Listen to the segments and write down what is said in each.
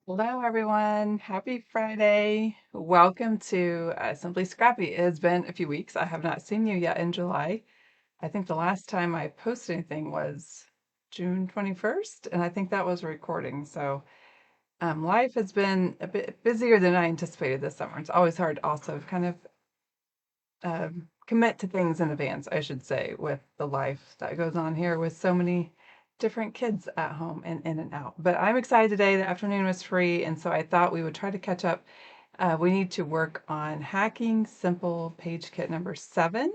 Hello, everyone. Happy Friday. Welcome to Simply Scrappy. It has been a few weeks. I have not seen you yet in July. I think the last time I posted anything was June 21st, and I think that was a recording. So life has been a bit busier than I anticipated this summer. It's always hard also to kind of commit to things in advance, I should say, with the life that goes on here with so many different kids at home and in and out. But I'm excited today. The afternoon was free, and so I thought we would try to catch up. We need to work on hacking simple page kit number 7.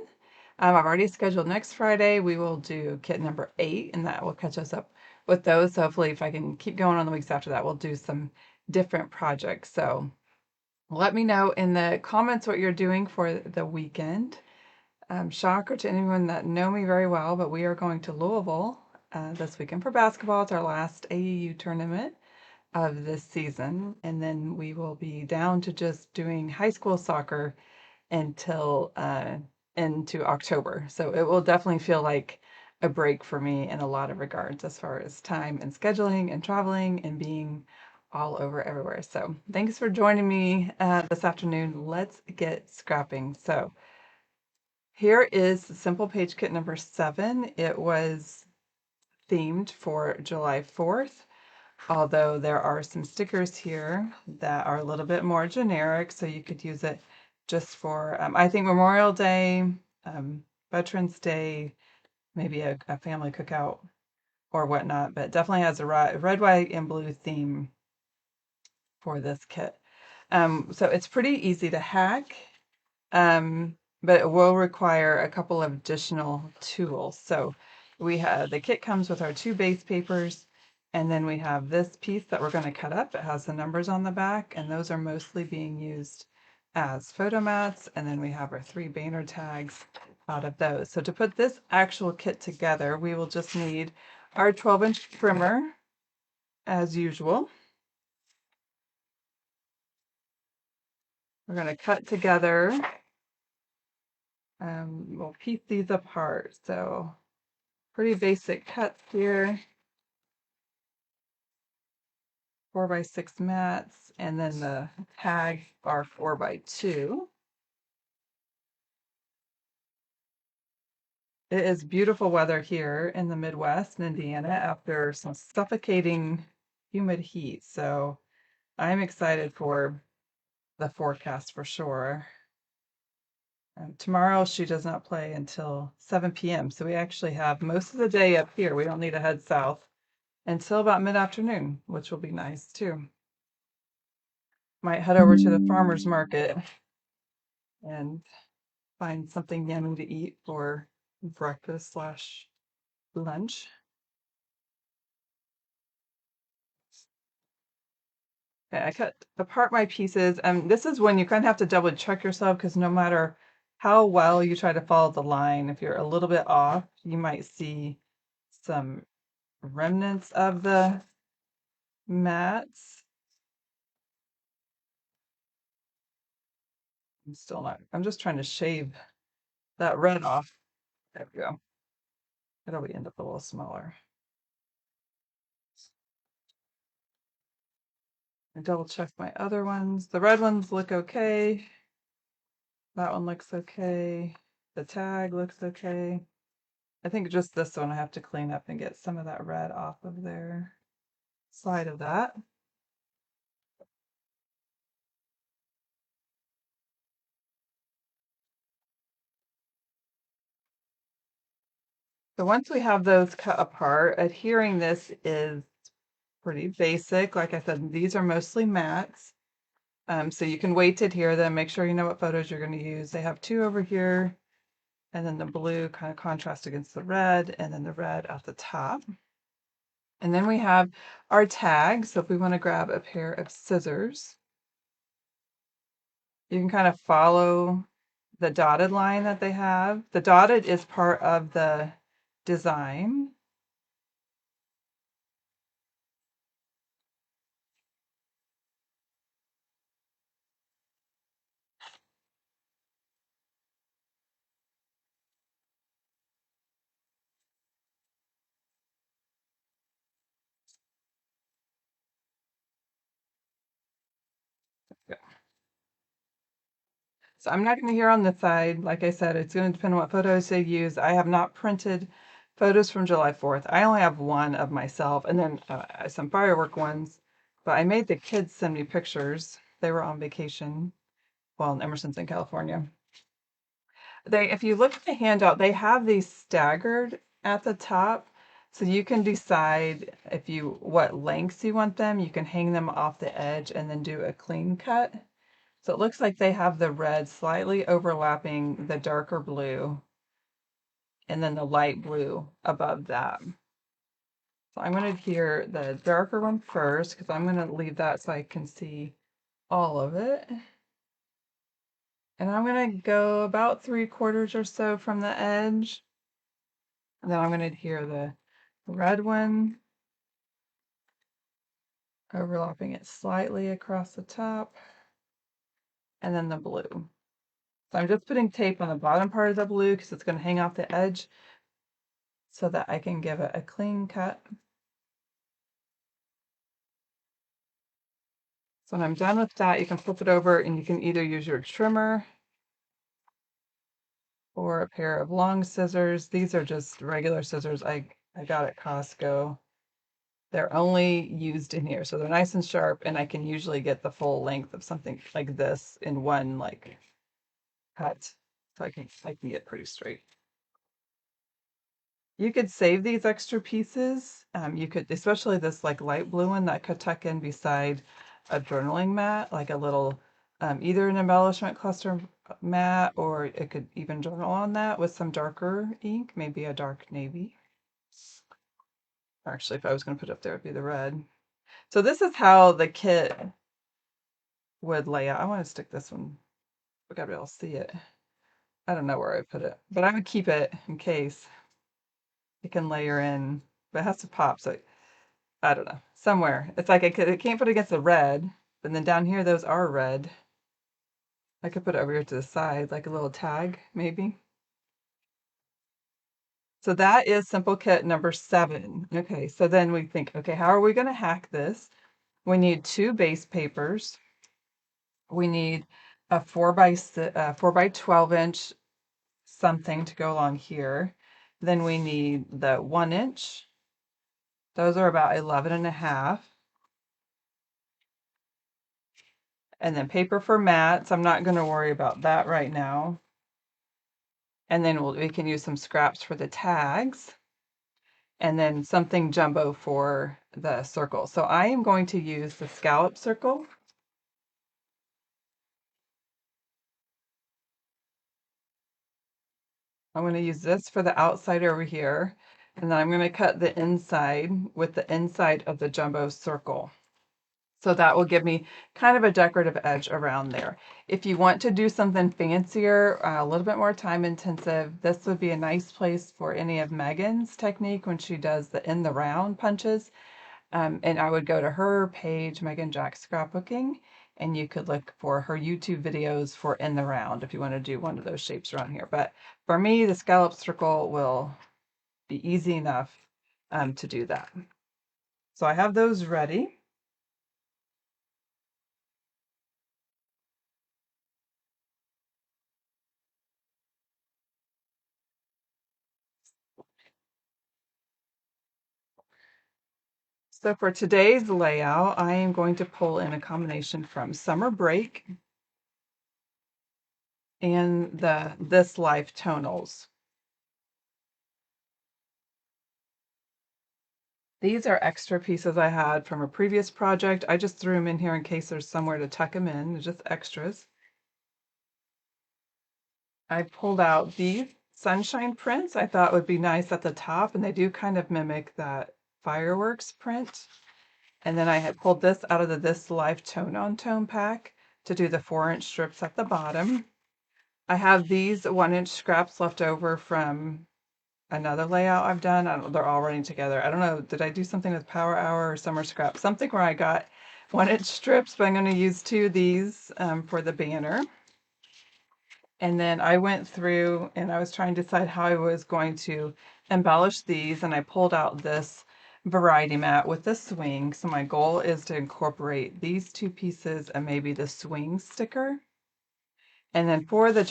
I've already scheduled next Friday. We will do kit number 8, and that will catch us up with those. So hopefully, if I can keep going on the weeks after that, we'll do some different projects. So let me know in the comments what you're doing for the weekend. Shocker to anyone that know me very well, but we are going to Louisville this weekend for basketball. It's our last AAU tournament of this season, and then we will be down to just doing high school soccer until into October. So it will definitely feel like a break for me in a lot of regards as far as time and scheduling and traveling and being all over everywhere. So thanks for joining me this afternoon. Let's get scrapping. So here is the simple page kit number 7. It was themed for July 4th, although there are some stickers here that are a little bit more generic, so you could use it just for, I think, Memorial Day, Veterans Day, maybe a family cookout or whatnot, but definitely has a red, white, and blue theme for this kit. So it's pretty easy to hack. But it will require a couple of additional tools. So we have the kit comes with our 2 base papers, and then we have this piece that we're going to cut up. It has the numbers on the back, and those are mostly being used as photo mats. And then we have our 3 banner tags out of those. So to put this actual kit together, we will just need our 12-inch trimmer as usual. We're going to cut together. We'll piece these apart. So pretty basic cuts here. 4x6 mats, and then the tags are 4x2. It is beautiful weather here in the Midwest in Indiana after some suffocating humid heat. So I'm excited for the forecast for sure. Tomorrow she does not play until 7 p.m. So we actually have most of the day up here. We don't need to head south until about mid-afternoon, which will be nice too. Might head over to the farmer's market and find something yummy to eat for breakfast slash lunch. Okay, I cut apart my pieces, and this is when you kind of have to double check yourself because no matter how well you try to follow the line, if you're a little bit off, you might see some remnants of the mats. I'm just trying to shave that red off. There we go. It'll end up a little smaller. I double check my other ones. The red ones look okay. That one looks okay. The tag looks okay. I think just this one I have to clean up and get some of that red off of their side of that. So once we have those cut apart, adhering this is pretty basic. Like I said, these are mostly mats. So you can wait to adhere them. Make sure you know what photos you're going to use. They have 2 over here, and then the blue kind of contrast against the red, and then the red at the top. And then we have our tag. So if we want to grab a pair of scissors, you can kind of follow the dotted line that they have. The dotted is part of the design. So I'm not going to hear on the side. Like I said, it's going to depend on what photos they use. I have not printed photos from July 4th. I only have one of myself and then some firework ones. But I made the kids send me pictures. They were on vacation. Well, in Emerson's in California. If you look at the handout, they have these staggered at the top. So you can decide what lengths you want them. You can hang them off the edge and then do a clean cut. So it looks like they have the red slightly overlapping the darker blue and then the light blue above that. So I'm going to adhere the darker one first because I'm going to leave that so I can see all of it. And I'm going to go about 3/4 or so from the edge. And then I'm going to adhere the red one, overlapping it slightly across the top, and then the blue. So I'm just putting tape on the bottom part of the blue because it's going to hang off the edge so that I can give it a clean cut. So when I'm done with that, you can flip it over and you can either use your trimmer or a pair of long scissors. These are just regular scissors I got at Costco. They're only used in here, so they're nice and sharp, and I can usually get the full length of something like this in one cut. So I can get pretty straight. You could save these extra pieces. You could, especially this light blue one that could tuck in beside a journaling mat, like a little, either an embellishment cluster mat, or it could even journal on that with some darker ink, maybe a dark navy. Actually, if I was going to put it up there, it'd be the red. So this is how the kit would lay out. I want to stick this one. We gotta be able to see it. I don't know where I put it, but I would keep it in case it can layer in, but it has to pop. So I don't know, somewhere. It's like I can't put it against the red, but then down here, those are red. I could put it over here to the side, like a little tag, maybe. So that is simple kit number 7. Okay, so then we think, okay, how are we going to hack this? We need 2 base papers. We need a 4 by 12 inch something to go along here. Then we need the 1 inch. Those are about 11.5. And then paper for mats. I'm not going to worry about that right now. And then we can use some scraps for the tags. And then something jumbo for the circle. So I am going to use the scallop circle. I'm going to use this for the outside over here. And then I'm going to cut the inside with the inside of the jumbo circle. So that will give me kind of a decorative edge around there. If you want to do something fancier, a little bit more time intensive, this would be a nice place for any of Megan's technique when she does the in the round punches. And I would go to her page, Megan Jack Scrapbooking, and you could look for her YouTube videos for in the round if you want to do one of those shapes around here. But for me, the scallop circle will be easy enough to do that. So I have those ready. So for today's layout, I am going to pull in a combination from Summer Break and This Life tonals. These are extra pieces I had from a previous project. I just threw them in here in case there's somewhere to tuck them in. They're just extras. I pulled out these sunshine prints I thought would be nice at the top, and they do kind of mimic that fireworks print. And then I had pulled this out of the This Life tone on tone pack to do the 4-inch strips at the bottom. I have these 1-inch scraps left over from another layout I've done. They're all running together. I don't know, did I do something with Power Hour or Summer Scrap? Something where I got 1-inch strips, but I'm going to use 2 of these for the banner. And then I went through and I was trying to decide how I was going to embellish these, and I pulled out this variety mat with the swing. So my goal is to incorporate these 2 pieces and maybe the swing sticker. And then for the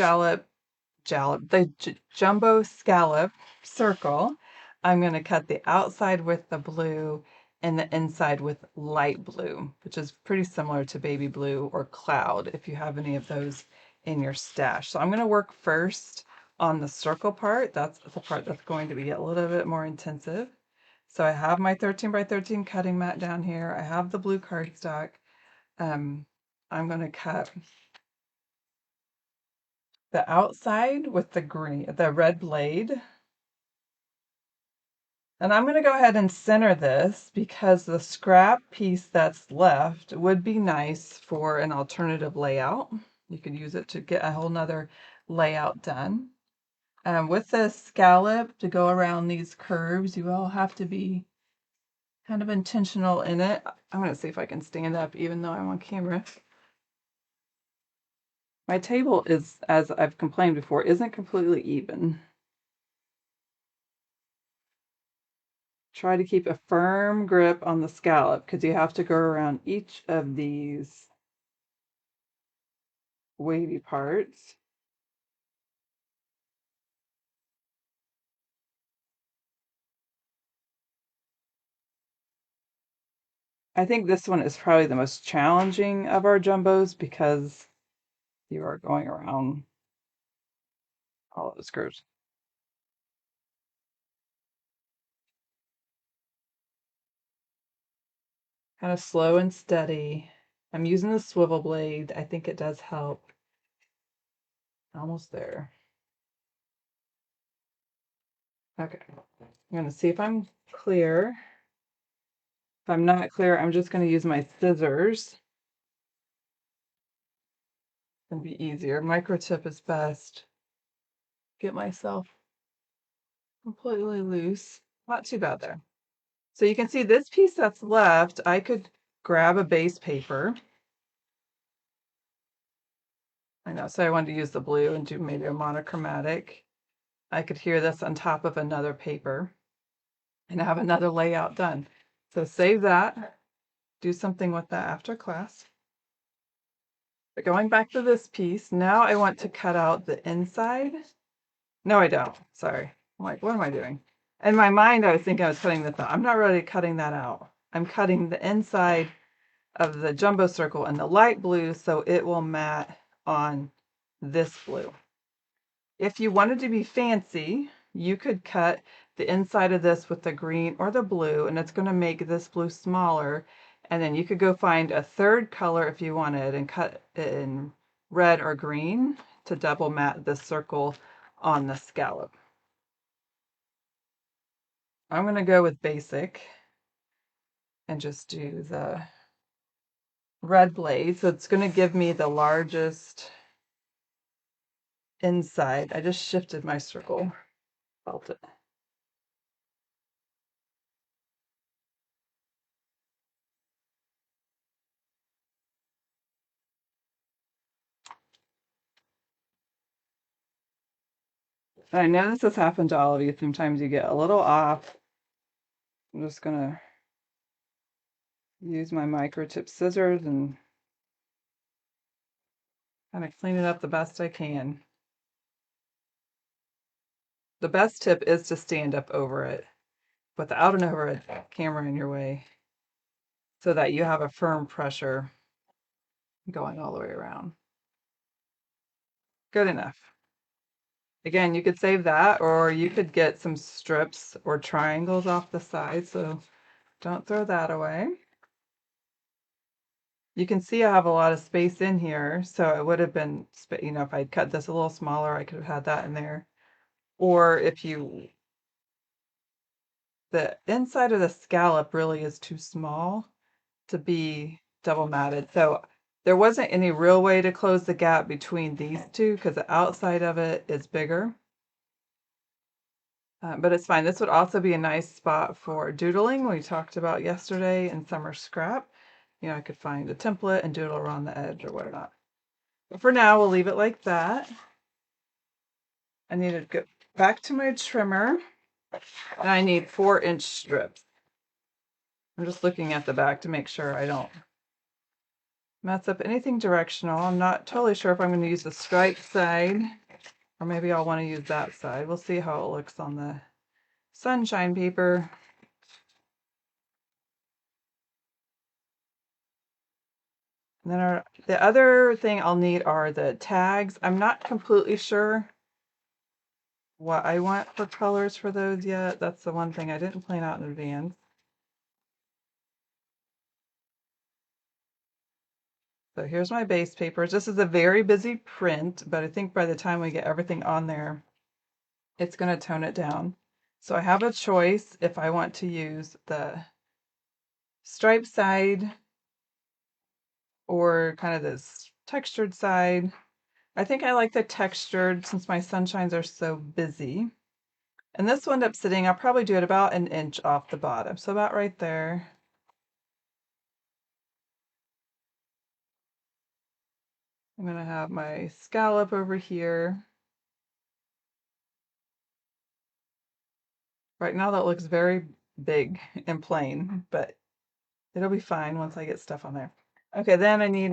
jumbo scallop circle, I'm going to cut the outside with the blue and the inside with light blue, which is pretty similar to baby blue or cloud if you have any of those in your stash. So I'm going to work first on the circle part. That's the part that's going to be a little bit more intensive. So I have my 13 by 13 cutting mat down here. I have the blue cardstock. I'm going to cut the outside with the red blade. And I'm going to go ahead and center this because the scrap piece that's left would be nice for an alternative layout. You could use it to get a whole nother layout done. With the scallop to go around these curves, you all have to be kind of intentional in it. I'm going to see if I can stand up even though I'm on camera. My table is, as I've complained before, isn't completely even. Try to keep a firm grip on the scallop because you have to go around each of these wavy parts. I think this one is probably the most challenging of our jumbos because you are going around all of the screws. Kind of slow and steady. I'm using the swivel blade. I think it does help. Almost there. Okay. I'm going to see if I'm clear. If I'm not clear, I'm just going to use my scissors. It's going to be easier. Microtip is best. Get myself completely loose. Not too bad there. So you can see this piece that's left, I could grab a base paper. I know, so I wanted to use the blue and do maybe a monochromatic. I could hear this on top of another paper and have another layout done. So save that, do something with that after class. But going back to this piece, now I want to cut out the inside. No, I don't. Sorry. I'm like, what am I doing? In my mind, I was thinking I was cutting this out. I'm not really cutting that out. I'm cutting the inside of the jumbo circle in the light blue so it will mat on this blue. If you wanted to be fancy, you could cut the inside of this with the green or the blue, and it's going to make this blue smaller. And then you could go find a third color if you wanted and cut it in red or green to double mat the circle on the scallop. I'm going to go with basic and just do the red blade. So it's going to give me the largest inside. I just shifted my circle. Felt it. I know this has happened to all of you. Sometimes you get a little off. I'm just gonna use my microtip scissors and kind of clean it up the best I can. The best tip is to stand up over it without an overhead camera in your way so that you have a firm pressure going all the way around. Good enough. Again, you could save that, or you could get some strips or triangles off the side, so don't throw that away. You can see I have a lot of space in here, so it would have been, if I'd cut this a little smaller, I could have had that in there. Or the inside of the scallop really is too small to be double matted. So there wasn't any real way to close the gap between these two because the outside of it is bigger. But it's fine. This would also be a nice spot for doodling we talked about yesterday in summer scrap. I could find a template and doodle around the edge or whatnot. But for now, we'll leave it like that. I need to go back to my trimmer and I need 4-inch strips. I'm just looking at the back to make sure I don't mess up anything directional. I'm not totally sure if I'm going to use the stripe side or maybe I'll want to use that side. We'll see how it looks on the sunshine paper. And then the other thing I'll need are the tags. I'm not completely sure what I want for colors for those yet. That's the one thing I didn't plan out in advance. So here's my base papers. This is a very busy print, but I think by the time we get everything on there, it's going to tone it down. So I have a choice if I want to use the stripe side or kind of this textured side. I think I like the textured since my sunshines are so busy. And this will end up sitting, I'll probably do it about an inch off the bottom. So about right there. I'm going to have my scallop over here. Right now that looks very big and plain, but it'll be fine once I get stuff on there. Okay, then I need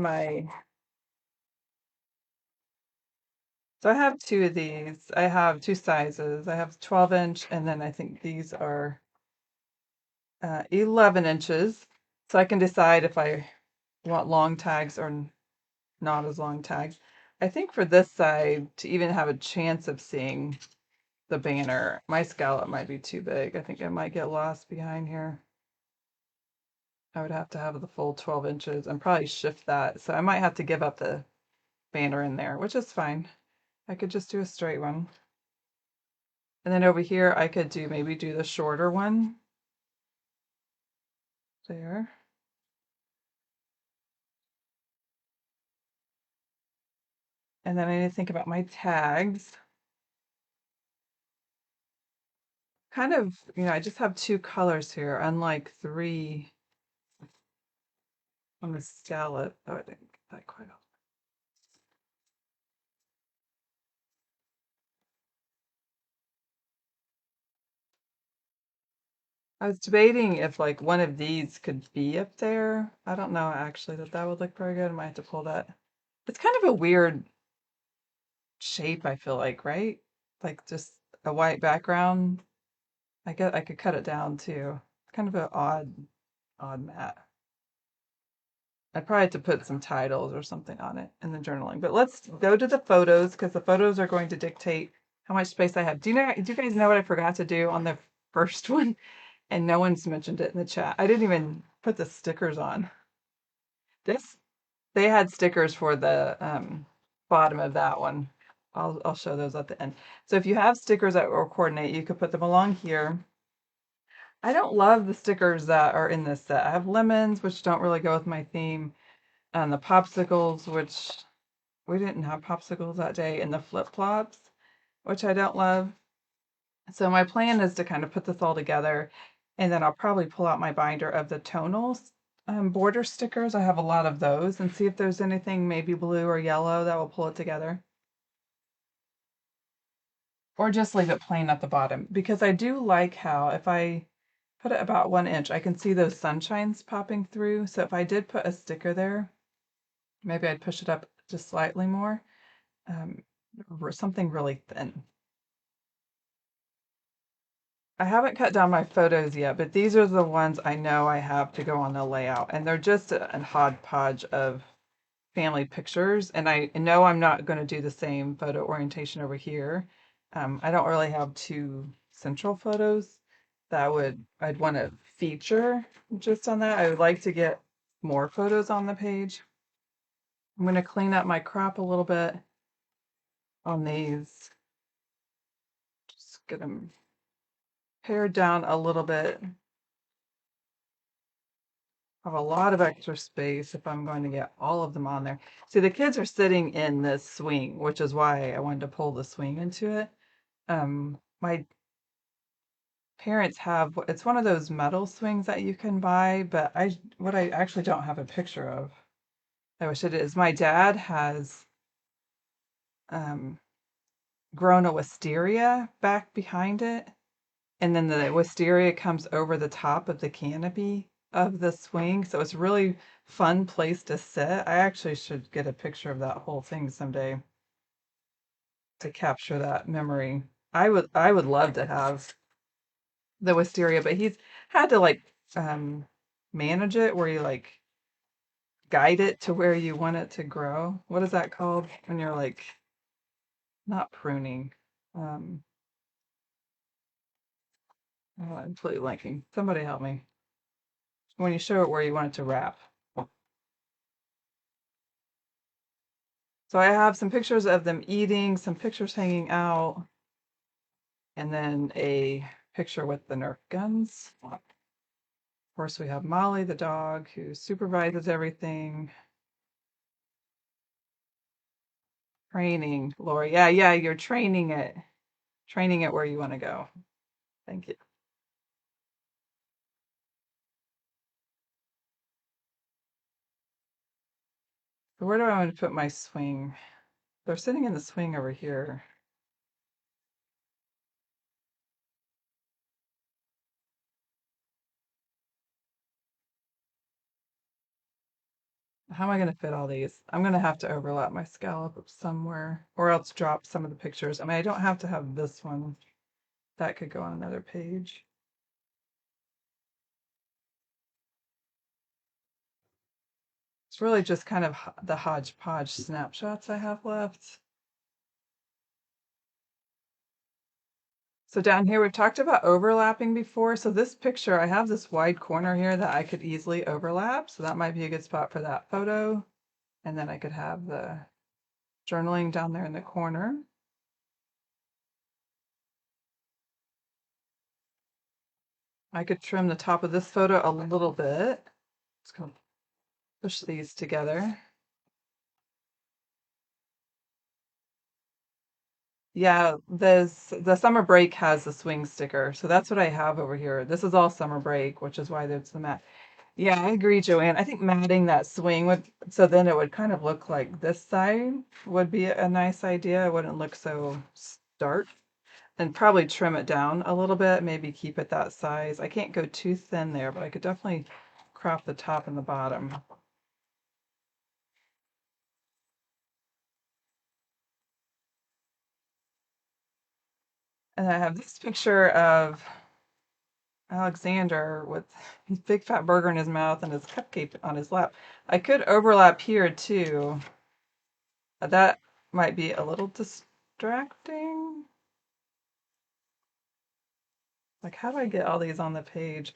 so I have two of these. I have two sizes. I have 12-inch, and then I think these are 11 inches. So I can decide if I want long tags or not as long tags. I think for this side, to even have a chance of seeing the banner, my scallop might be too big. I think I might get lost behind here. I would have to have the full 12 inches and probably shift that. So I might have to give up the banner in there, which is fine. I could just do a straight one. And then over here, I could maybe do the shorter one. There. And then I need to think about my tags. Kind of, I just have two colors here, unlike three on the scallop. Oh, I didn't get that quite off. I was debating if like one of these could be up there. I don't know actually that would look very good. I might have to pull that. It's kind of a weird shape, I feel like, right? Like just a white background. I could cut it down too. It's kind of an odd mat. I'd probably have to put some titles or something on it in the journaling. But let's go to the photos because the photos are going to dictate how much space I have. Do you guys know what I forgot to do on the first one? And no one's mentioned it in the chat. I didn't even put the stickers on. They had stickers for the bottom of that one. I'll show those at the end. So if you have stickers that will coordinate, you could put them along here. I don't love the stickers that are in this set. I have lemons, which don't really go with my theme, and the popsicles, which we didn't have popsicles that day, and the flip-flops, which I don't love. So my plan is to kind of put this all together, and then I'll probably pull out my binder of the tonals border stickers. I have a lot of those, and see if there's anything maybe blue or yellow that will pull it together. Or just leave it plain at the bottom, because I do like how if I put it about 1 inch, I can see those sunshines popping through. So if I did put a sticker there, maybe I'd push it up just slightly more, something really thin. I haven't cut down my photos yet, but these are the ones I know I have to go on the layout, and they're just a hodgepodge of family pictures, and I know I'm not going to do the same photo orientation over here. I don't really have two central photos that I'd want to feature just on that. I would like to get more photos on the page. I'm going to clean up my crop a little bit on these. Just get them pared down a little bit. I have a lot of extra space if I'm going to get all of them on there. See, the kids are sitting in this swing, which is why I wanted to pull the swing into it. My parents have, it's one of those metal swings that you can buy, but what I actually don't have a picture of, I wish it is. My dad has grown a wisteria back behind it, and then the wisteria comes over the top of the canopy. of the swing, so it's a really fun place to sit. I actually should get a picture of that whole thing someday to capture that memory. I would love to have the wisteria, but he's had to like um manage it where you like guide it to where you want it to grow. What is that called when you're like not pruning? Um oh, I'm completely blanking. Somebody help me. When you show it where you want it to wrap. So I have some pictures of them eating, some pictures hanging out, and then a picture with the Nerf guns. Of course, we have Molly, the dog, who supervises everything. Training, Lori. Yeah, yeah, you're training it where you want to go. Thank you. So where do I want to put my swing? They're sitting in the swing over here. How am I going to fit all these? I'm going to have to overlap my scallop somewhere, or else drop some of the pictures. I mean, I don't have to have this one. That could go on another page. It's really just kind of the hodgepodge snapshots I have left. So down here, we've talked about overlapping before. So this picture, I have this wide corner here that I could easily overlap. So that might be a good spot for that photo. And then I could have the journaling down there in the corner. I could trim the top of this photo a little bit. Just gonna push these together. Yeah, the summer break has the swing sticker. So that's what I have over here. This is all summer break, which is why there's the mat. Yeah, I agree, Joanne. I think matting that swing would, so then it would kind of look like this side would be a nice idea. It wouldn't look so stark. And probably trim it down a little bit, maybe keep it that size. I can't go too thin there, but I could definitely crop the top and the bottom. And I have this picture of Alexander with his big fat burger in his mouth and his cupcake on his lap. I could overlap here too. That might be a little distracting. Like, how do I get all these on the page?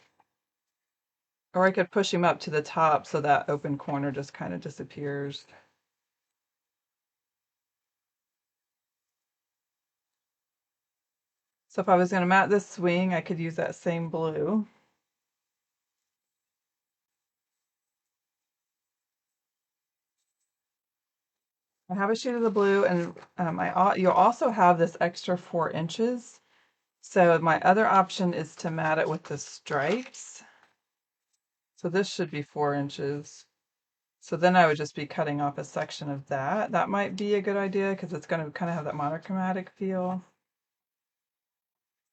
Or I could push him up to the top so that open corner just kind of disappears. So if I was going to mat this swing, I could use that same blue. I have a sheet of the blue, and you'll also have this extra 4 inches. So my other option is to mat it with the stripes. So this should be 4 inches. So then I would just be cutting off a section of that. That might be a good idea because it's going to kind of have that monochromatic feel.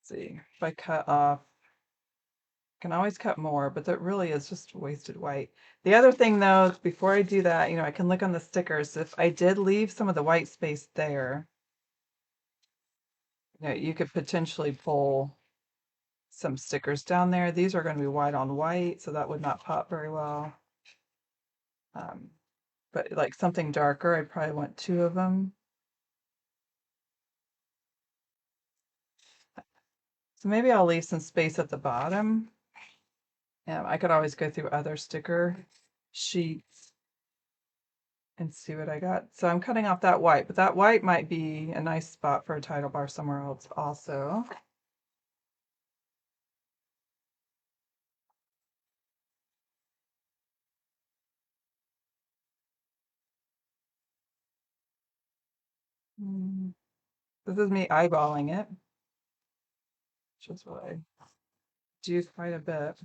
Let's see, if I cut off, I can always cut more, but that really is just wasted white. The other thing though, before I do that, I can look on the stickers. If I did leave some of the white space there, you could potentially pull some stickers down there. These are going to be white on white, so that would not pop very well. Um, but like something darker, I'd probably want two of them. So maybe I'll leave some space at the bottom. I could always go through other sticker sheets and see what I got. So I'm cutting off that white, but that white might be a nice spot for a title bar somewhere else also. Mm, This is me eyeballing it, which is what I do quite a bit.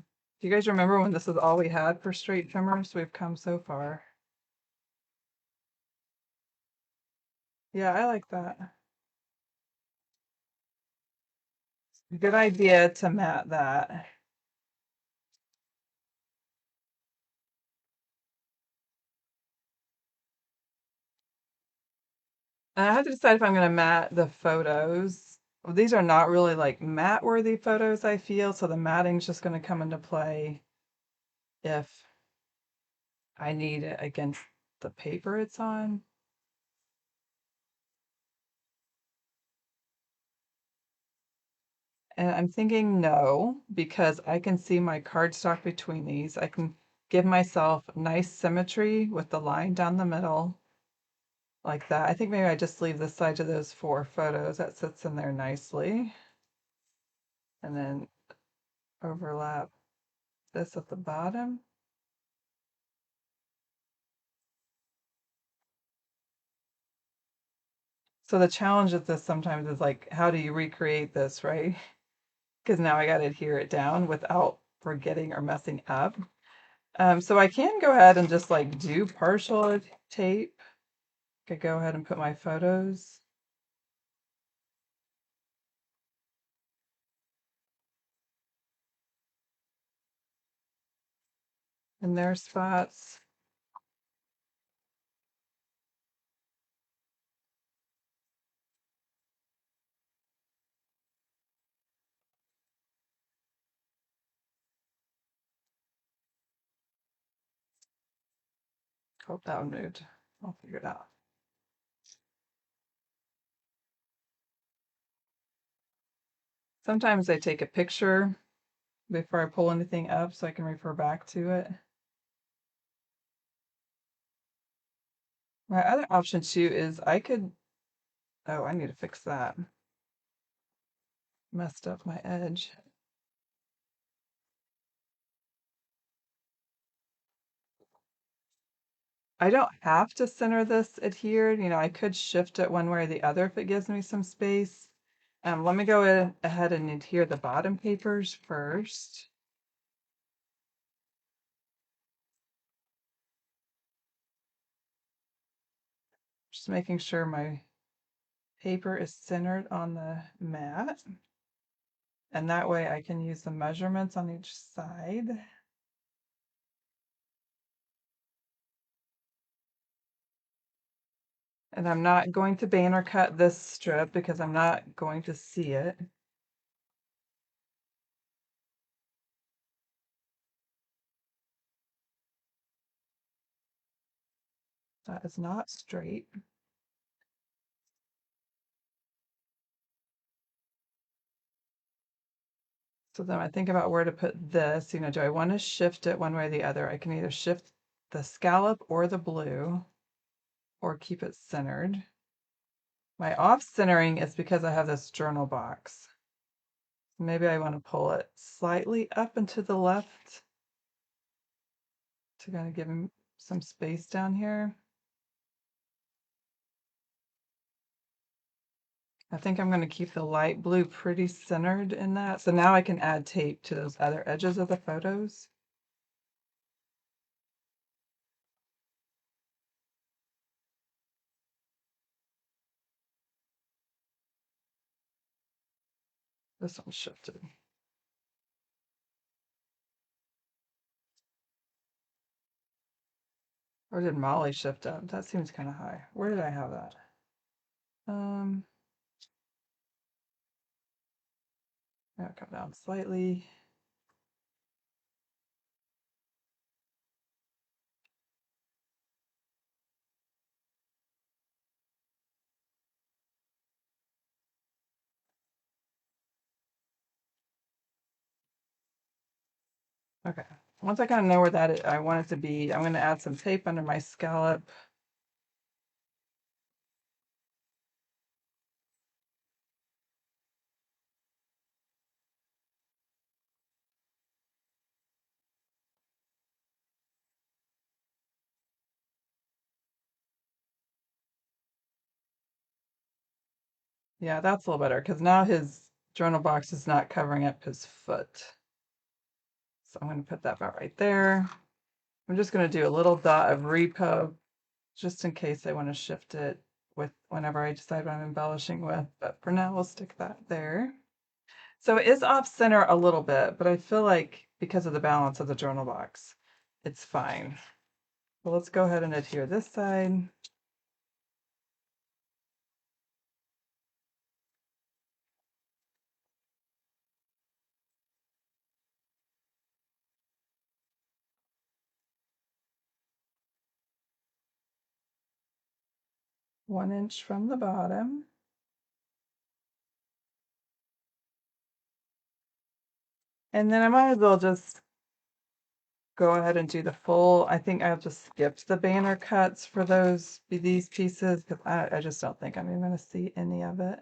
Do you guys remember when this is all we had for straight trimmers? We've come so far. Yeah, I like that. Good idea to mat that. And I have to decide if I'm going to mat the photos. Well, these are not really like mat worthy photos, I feel, so the matting's just going to come into play if I need it against the paper it's on. And I'm thinking no, because I can see my cardstock between these. I can give myself nice symmetry with the line down the middle like that. I think maybe I just leave the sides of those 4 photos. That sits in there nicely. And then overlap this at the bottom. So the challenge with this sometimes is like, how do you recreate this, right? Because now I got to adhere it down without forgetting or messing up. So I can go ahead and just like do partial tape. I could go ahead and put my photos in their spots. Hope that one moved. I'll figure it out. Sometimes I take a picture before I pull anything up so I can refer back to it. My other option too is I could, oh, I need to fix that. Messed up my edge. I don't have to center this adhered. I could shift it one way or the other if it gives me some space. Let me go ahead and adhere the bottom papers first. Just making sure my paper is centered on the mat. And that way I can use the measurements on each side. And I'm not going to banner cut this strip because I'm not going to see it. That is not straight. So then I think about where to put this. Do I want to shift it one way or the other? I can either shift the scallop or the blue or keep it centered. My off centering is because I have this journal box. Maybe I want to pull it slightly up and to the left to kind of give him some space down here. I think I'm going to keep the light blue pretty centered in that. So now I can add tape to those other edges of the photos. This one's shifted. Or did Molly shift up? That seems kind of high. Where did I have that? I'll come down slightly. Okay. Once I kind of know where I want it to be, I'm going to add some tape under my scallop. Yeah, that's a little better because now his journal box is not covering up his foot. So I'm going to put that about right there. I'm just going to do a little dot of repo just in case I want to shift it with whenever I decide what I'm embellishing with. But for now, we'll stick that there. So it is off center a little bit, but I feel like because of the balance of the journal box, it's fine. Well, let's go ahead and adhere this side. 1 inch from the bottom. And then I might as well just go ahead and do the full. I think I'll just skip the banner cuts for these pieces because I just don't think I'm even going to see any of it.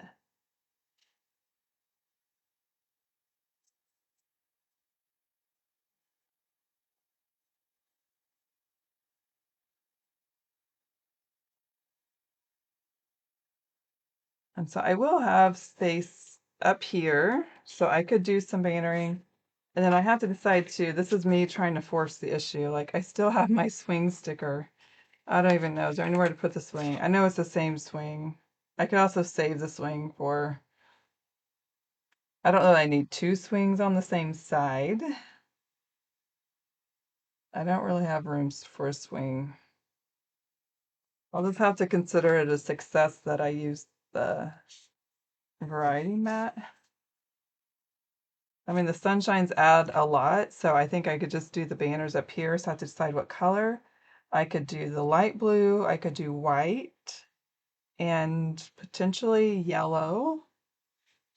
And so I will have space up here, so I could do some bannering. And then I have to decide too, this is me trying to force the issue. Like I still have my swing sticker. I don't even know. Is there anywhere to put the swing? I know it's the same swing. I could also save the swing for, I don't know that I need two swings on the same side. I don't really have rooms for a swing. I'll just have to consider it a success that I used the variety mat. I mean, the sunshines add a lot, so I think I could just do the banners up here. So I have to decide what color. I could do the light blue, I could do white, and potentially yellow.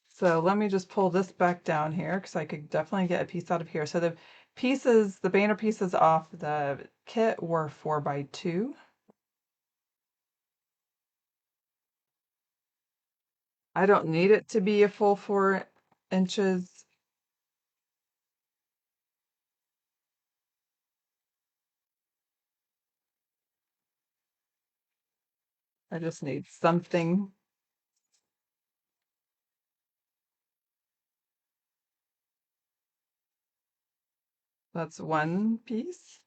So let me just pull this back down here because I could definitely get a piece out of here. So the banner pieces off the kit were 4x2. I don't need it to be a full 4 inches. I just need something. That's one piece.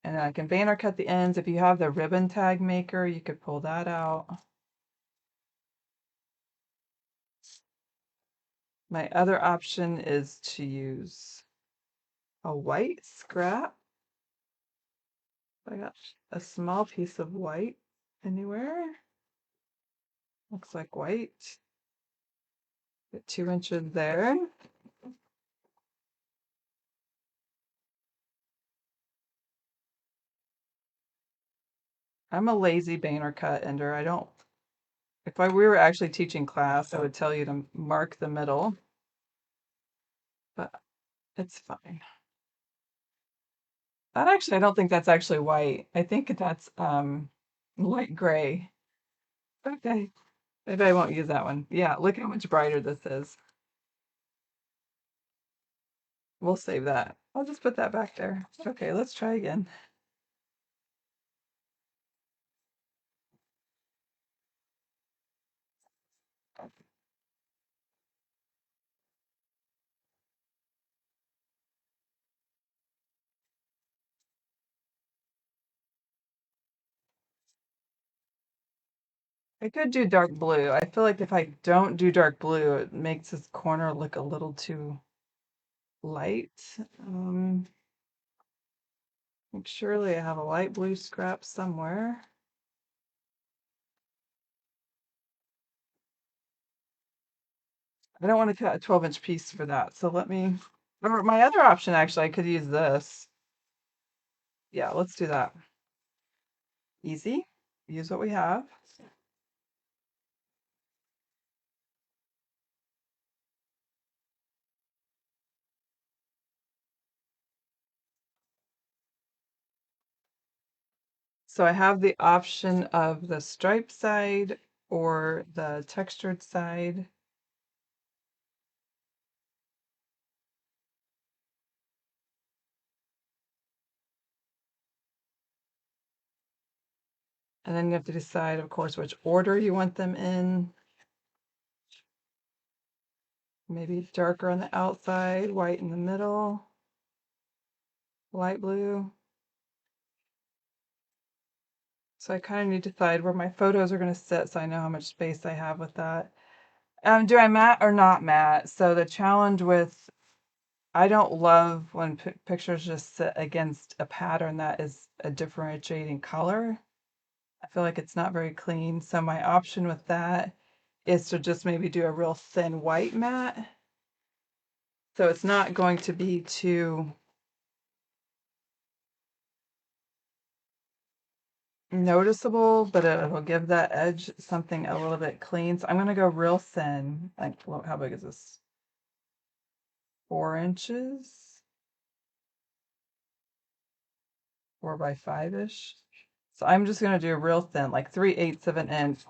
And then I can banner cut the ends. If you have the ribbon tag maker, you could pull that out. My other option is to use a white scrap. I got a small piece of white anywhere. Looks like white. Get 2 inches there. I'm a lazy banner cut ender. I don't, if we were actually teaching class, I would tell you to mark the middle, but it's fine. That actually, I don't think that's actually white. I think that's light gray. Okay, maybe I won't use that one. Yeah, look how much brighter this is. We'll save that. I'll just put that back there. Okay, let's try again. I could do dark blue. I feel like if I don't do dark blue, it makes this corner look a little too light. Like surely I have a light blue scrap somewhere. I don't want to cut a 12-inch piece for that. So or my other option actually, I could use this. Yeah, let's do that. Easy. Use what we have. So I have the option of the striped side or the textured side. And then you have to decide, of course, which order you want them in. Maybe darker on the outside, white in the middle, light blue. So I kind of need to decide where my photos are going to sit so I know how much space I have with that. Do I matte or not matte? So the challenge with, I don't love when pictures just sit against a pattern that is a differentiating color. I feel like it's not very clean. So my option with that is to just maybe do a real thin white matte. So it's not going to be too, noticeable, but it'll give that edge something a little bit clean. So I'm gonna go real thin. Like, well, how big is this? 4 inches, 4 by 5-ish. So I'm just gonna do real thin, like 3/8 of an inch.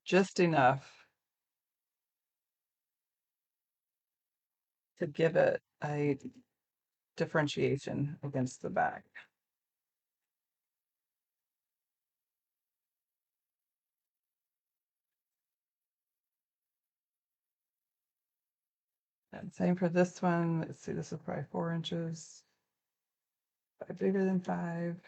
Just enough to give it a differentiation against the back. And same for this one. Let's see, this is probably 4 inches, bigger than 5.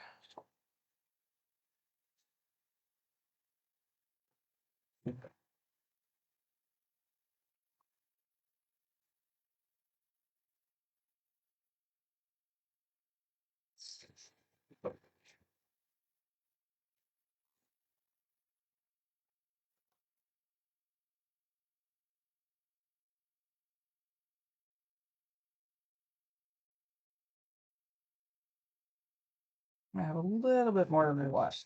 I have a little bit more than I want.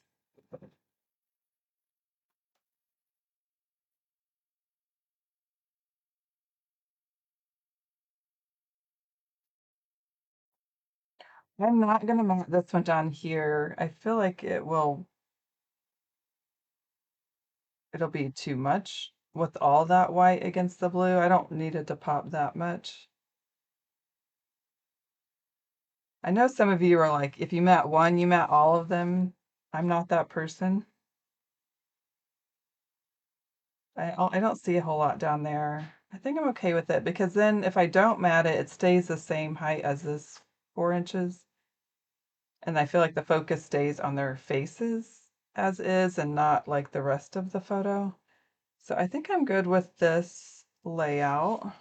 I'm not gonna mat this one down here. I feel like it'll be too much with all that white against the blue. I don't need it to pop that much. I know some of you are like, if you mat one, you mat all of them. I'm not that person. I don't see a whole lot down there. I think I'm okay with it because then if I don't mat it, it stays the same height as this 4 inches. And I feel like the focus stays on their faces as is and not like the rest of the photo. So I think I'm good with this layout.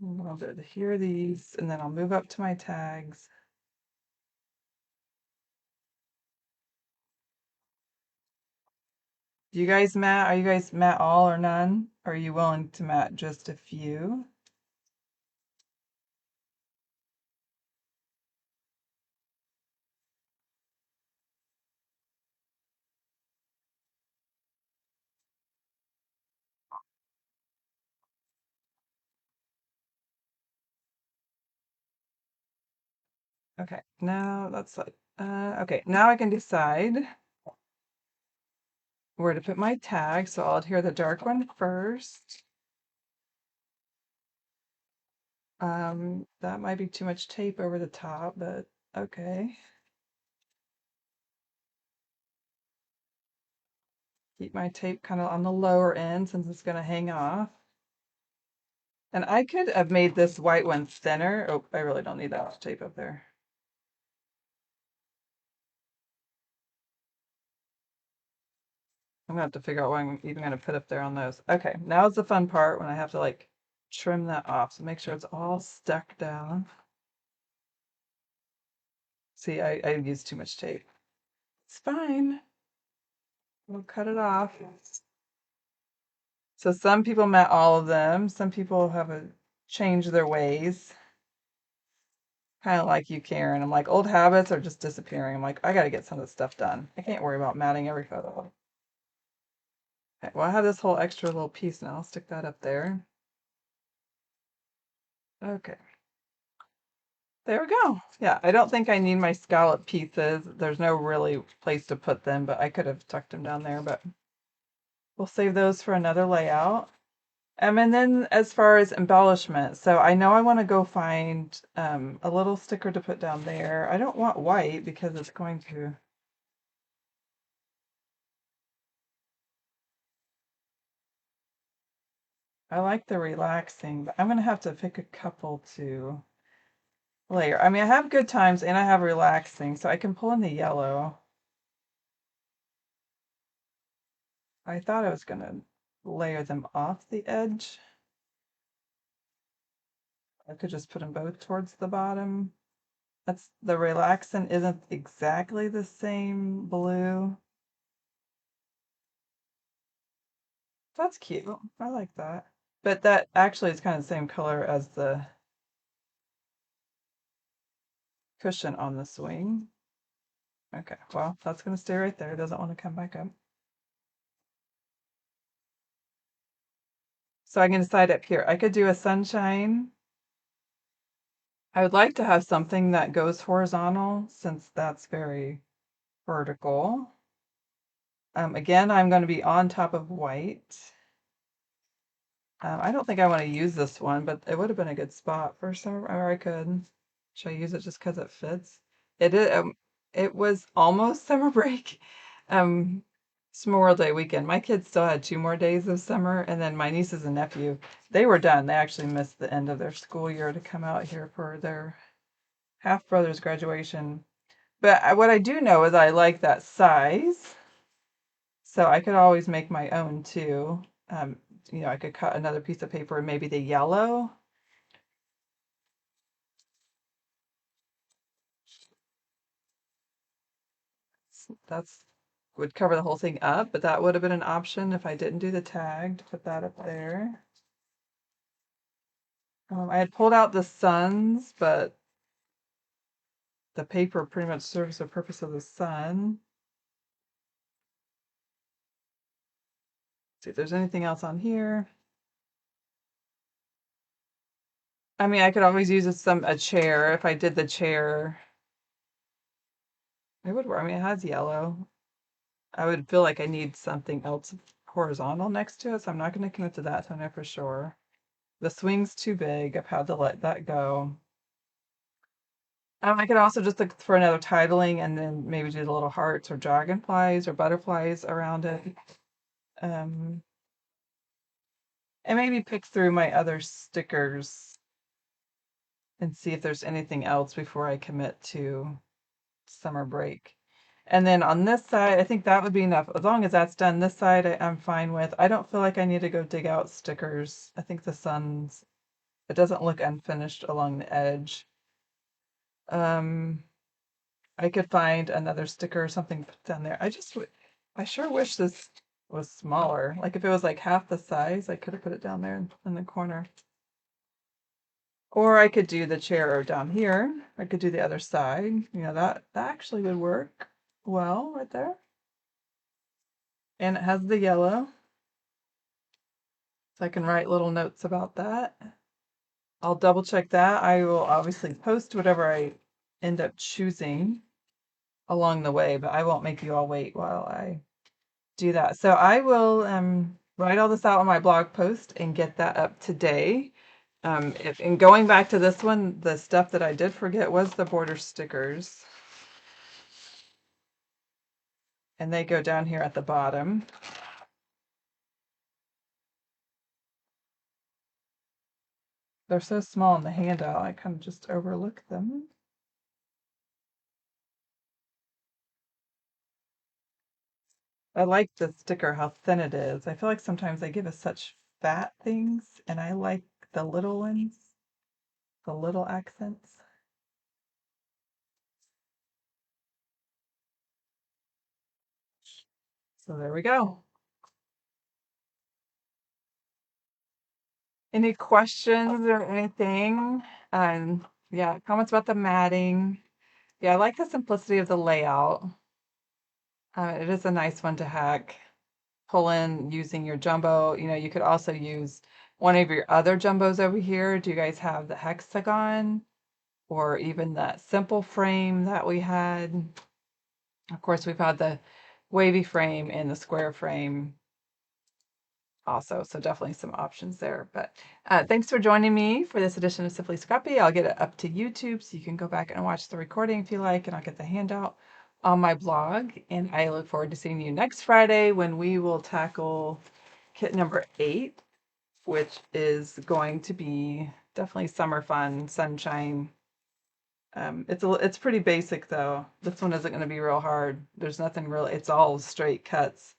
I'll do here these, and then I'll move up to my tags. Do you guys mat? Are you guys mat all or none? Are you willing to mat just a few? Okay, now that's like, okay, now I can decide where to put my tag. So I'll adhere the dark one first. That might be too much tape over the top, but okay. Keep my tape kind of on the lower end since it's gonna hang off. And I could have made this white one thinner. Oh, I really don't need that much tape up there. I'm gonna have to figure out what I'm even gonna put up there on those. Okay, now's the fun part when I have to like trim that off. So make sure it's all stuck down. See, I used too much tape. It's fine. We'll cut it off. So some people met all of them. Some people have a change their ways. Kind of like you, Karen. I'm like, old habits are just disappearing. I'm like, I gotta get some of this stuff done. I can't worry about matting every photo. Okay, well, I have this whole extra little piece now. I'll stick that up there. Okay. There we go. Yeah, I don't think I need my scallop pieces. There's no really place to put them, but I could have tucked them down there, but we'll save those for another layout. And then as far as embellishment, so I know I want to go find a little sticker to put down there. I don't want white because it's going to. I like the relaxing, but I'm going to have to pick a couple to layer. I mean, I have good times and I have relaxing, so I can pull in the yellow. I thought I was going to layer them off the edge. I could just put them both towards the bottom. That's the relaxant isn't exactly the same blue. That's cute. I like that. But that actually is kind of the same color as the cushion on the swing. Okay, well, that's going to stay right there. It doesn't want to come back up. So I can decide up here. I could do a sunshine. I would like to have something that goes horizontal since that's very vertical. Again, I'm going to be on top of white. I don't think I want to use this one, but it would have been a good spot for summer, or I could. Should I use it just because it fits? It was almost summer break. Um, it's Memorial Day weekend. My kids still had 2 more days of summer, and then my nieces and nephew, they were done. They actually missed the end of their school year to come out here for their half brother's graduation. But what I do know is I like that size, so I could always make my own too. Um, I could cut another piece of paper and maybe the yellow. That's would cover the whole thing up, but that would have been an option if I didn't do the tag to put that up there. I had pulled out the suns, but the paper pretty much serves the purpose of the sun. See if there's anything else on here. I mean, I could always use a chair. If I did the chair, it would work. I mean, it has yellow. I would feel like I need something else horizontal next to it, so I'm not going to commit to that till I know for sure. The swing's too big. I've had to let that go. I could also just look for another titling and then maybe do the little hearts or dragonflies or butterflies around it. Um, and maybe pick through my other stickers and see if there's anything else before I commit to summer break. And then on this side, I think that would be enough. As long as that's done, this side I'm fine with. I don't feel like I need to go dig out stickers. I think the sun's, it doesn't look unfinished along the edge. Um, I could find another sticker or something put down there. I sure wish this was smaller. Like if it was like half the size, I could have put it down there in the corner. Or I could do the chair down here. I could do the other side. That actually would work well right there. And it has the yellow, so I can write little notes about that. I'll double check that. I will obviously post whatever I end up choosing along the way, but I won't make you all wait while I do that. So I will write all this out on my blog post and get that up today. And going back to this one, the stuff that I did forget was the border stickers. And they go down here at the bottom. They're so small in the handout, I kind of just overlook them. I like the sticker, how thin it is. I feel like sometimes they give us such fat things, and I like the little ones, the little accents. So there we go. Any questions or anything? Yeah, comments about the matting. Yeah, I like the simplicity of the layout. It is a nice one to hack. Pull in using your jumbo. You could also use one of your other jumbos over here. Do you guys have the hexagon or even that simple frame that we had? Of course, we've had the wavy frame and the square frame also, so definitely some options there. But thanks for joining me for this edition of Simply Scrappy. I'll get it up to YouTube so you can go back and watch the recording if you like, and I'll get the handout on my blog. And I look forward to seeing you next Friday when we will tackle kit number 8, which is going to be definitely summer fun, sunshine. It's pretty basic though. This one isn't going to be real hard. There's nothing really. It's all straight cuts.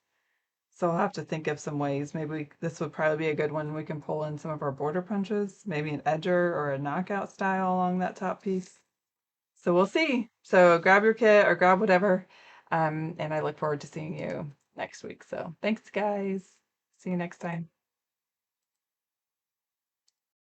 So I'll have to think of some ways. Maybe this would probably be a good one. We can pull in some of our border punches, maybe an edger or a knockout style along that top piece. So we'll see. So grab your kit or grab whatever. And I look forward to seeing you next week. So thanks, guys. See you next time.